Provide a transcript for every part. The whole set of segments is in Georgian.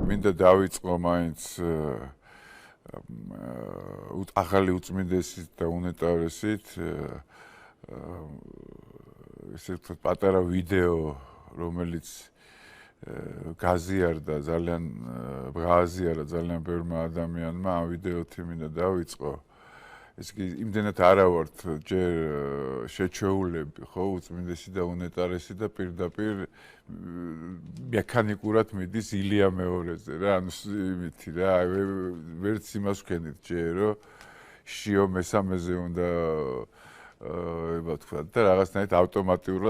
მინდა დავიწყო მაინც ახალი უწმინდესით და უნეტარესით ესე ვთქვათ პატარა ვიდეო რომელიც გაზიარდა ძალიან გააზიარა ძალიან ბევრმა ადამიანმა ამ ვიდეოთი მინდა დავიწყო ეს კი იმდენად არა ვართ ჯერ შეჩეულები ხო უწმინდესი და უნეტარესი და პირდაპირ მექანიკურად მიდის ილია მეორეზე რა ანუ იმითი რა ვერც იმას ვქენით ჯერ რომ შიო მესამეზე უნდა ვთქვათ და რაღაცნაირად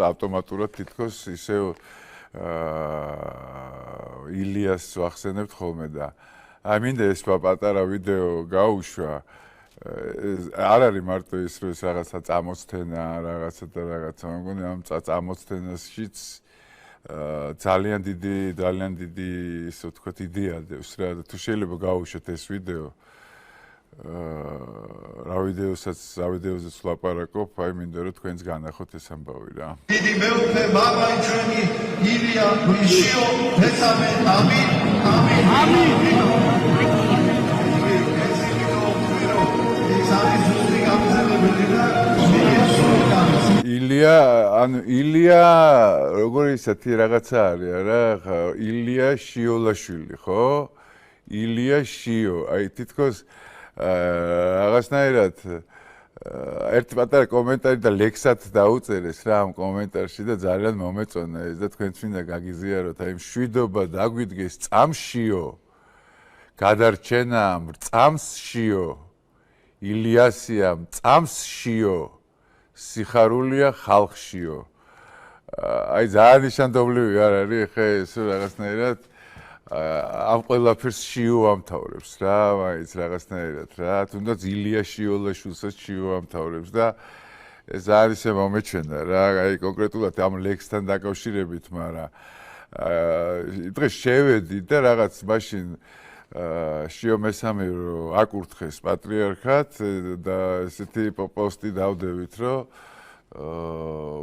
ავტომატურად თითქოს ისევ ილიას ვახსენებთ ხოლმე და აი მინდა ეს პატარა ვიდეო გაუშვა არ არის მარტო ის რომ ეს რაღაცა წამოცთენა რაღაცა და რაღაცა მეგონი ამ წამოცთენაშიც ძალიან დიდი ისე ვთქვათ იდეა დევს რა თუ შეიძლება გაუშვათ ეს ვიდეო რა ვიდეოზეც ვლაპარაკობ აი მინდა რომ თქვენც განახოთ ეს ამბავი რა დიდი მეუფე მამა ჩვენი ილია შიო მესამე ამინ ილია როგორი ისეთი რაღაცა არის არა ილია შიოლაშვილი ხო ილია შიო აი თითქოს რაღაცნაირად ერთი პატარა კომენტარი და ლექსად დაუწერეს რა ამ კომენტარში და ძალიან მომეწონა ეს და თქვენც მინდა გაგიზიაროთ აი მშვიდობა დაგვიდგეს წამშიო გადარჩენა მრწამსშიო ილიასია მწამსშიო სიხარულია ხალხშიო აი ძალიან ნიშანდობლივი არ არის ხე ეს რაღაცნაირად ამ ყველაფერს შიო ამთავრებს რა მაინც რაღაცნაირად რა თუნდაც ილია შიოლაშვილსაც შიო ამთავრებს და ეს ძალიან ისე მომეჩვენა რა აი კონკრეტულად ამ ლექსთან დაკავშირებით მაგრამ დღეს შევედი და რაღაც მაშინ შიო მესამე რომ აკურთხეს პატრიარქად და ესეთი პოსტი დავდევით რომ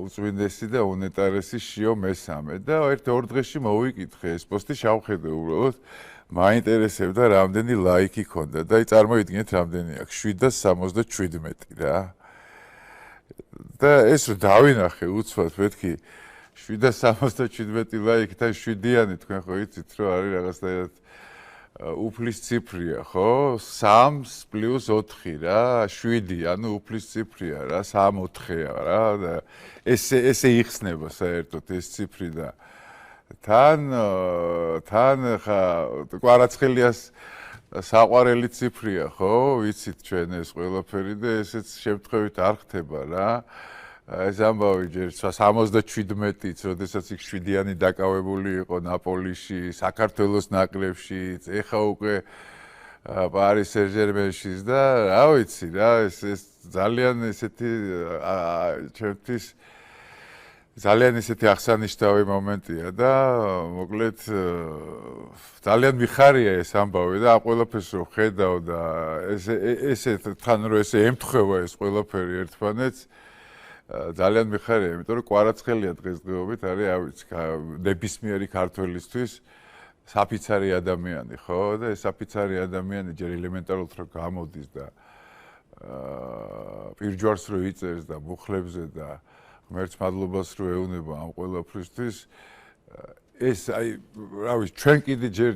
უწმინდესი და უნეტარესი შიო მესამე და ერთ-ორ დღეში მოვიკითხე ეს პოსტი შევხედე უბრალოდ მაინტერესებდა რამდენი ლაიქი ქონდა და აი წარმოიდგინეთ რამდენი აქვს 777 რა და ეს რომ დავინახე უცბად მეთქი 777 ლაიქთან 7-იანი თქვენ ხო იცით რომ არის რაღაცნაირად უფლის ციფრია ხო 3 + 4 რა 7 ანუ უფლის ციფრია რა 3-4-ია რა და ესე იხსნება საერთოდ ეს ციფრი და თან ხა კვარაცხელიას საყვარელი ციფრია ხო ვიცით ჩვენ ეს ყველაფერი და ესეც შემთხვევით არ ხდება რა ეს ამბავი ჯერ 77-იც, როდესაც იქ 7-იანი დაკავებული იყო ნაპოლიში, საქართველოს ნაკრებში, ეხა უკვე პარის სენ-ჟერმენშიც და რა ვიცი რა, ეს ძალიან ესეთი ჩემთვის ძალიან ისეთი აღსანიშნავი მომენტია და მოკლედ ძალიან მიხარია ეს ამბავი და ამ ყველაფერს რომ ხედავ და ესე თან რომ ესე ემთხვევა ეს ყველაფერი ერთმანეთს ძალიან მიხარია, იმიტომ რომ კვარაცხელია დღესდღეობით არის, რა ვიცი, ნებისმიერი ქართველისთვის საფიცარი ადამიანი, ხო? და ეს საფიცარი ადამიანი ჯერ ელემენტარულად რომ გამოდის და პირჯვარს რო იწერს და მუხლებზე და ღმერთს მადლობას რო ეუბნება ამ ყველაფრისთვის ეს აი, რა ვიცი, ჩვენ კიდე ჯერ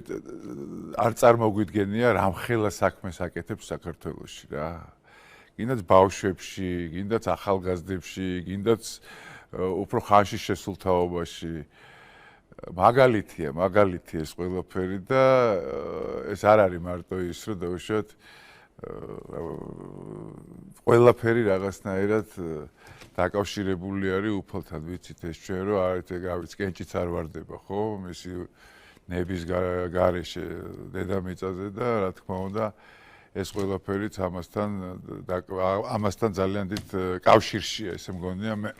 არ წარმოგვიდგენია რამხელა საქმეს აკეთებს საქართველოში რა. გინდაც ბავშვებში, გინდაც ახალგაზრდებში, გინდაც უფრო ხანში შესულ თაობაში. მაგალითია ეს ყველაფერი და ეს არ არის მარტო ის, რომ დავუშვათ ყველაფერი რაღაცნაირად დაკავშირებული არის უფალთან, ვიცით ეს ჩვენ რომ არის კენჭიც არ ვარდება, ხო? მისი ნების გარეშე დედამიწაზე და რა თქმა უნდა ეს ყველაფერიც ამასთან ძალიან დიდ კავშირშია, ესე მგონია მე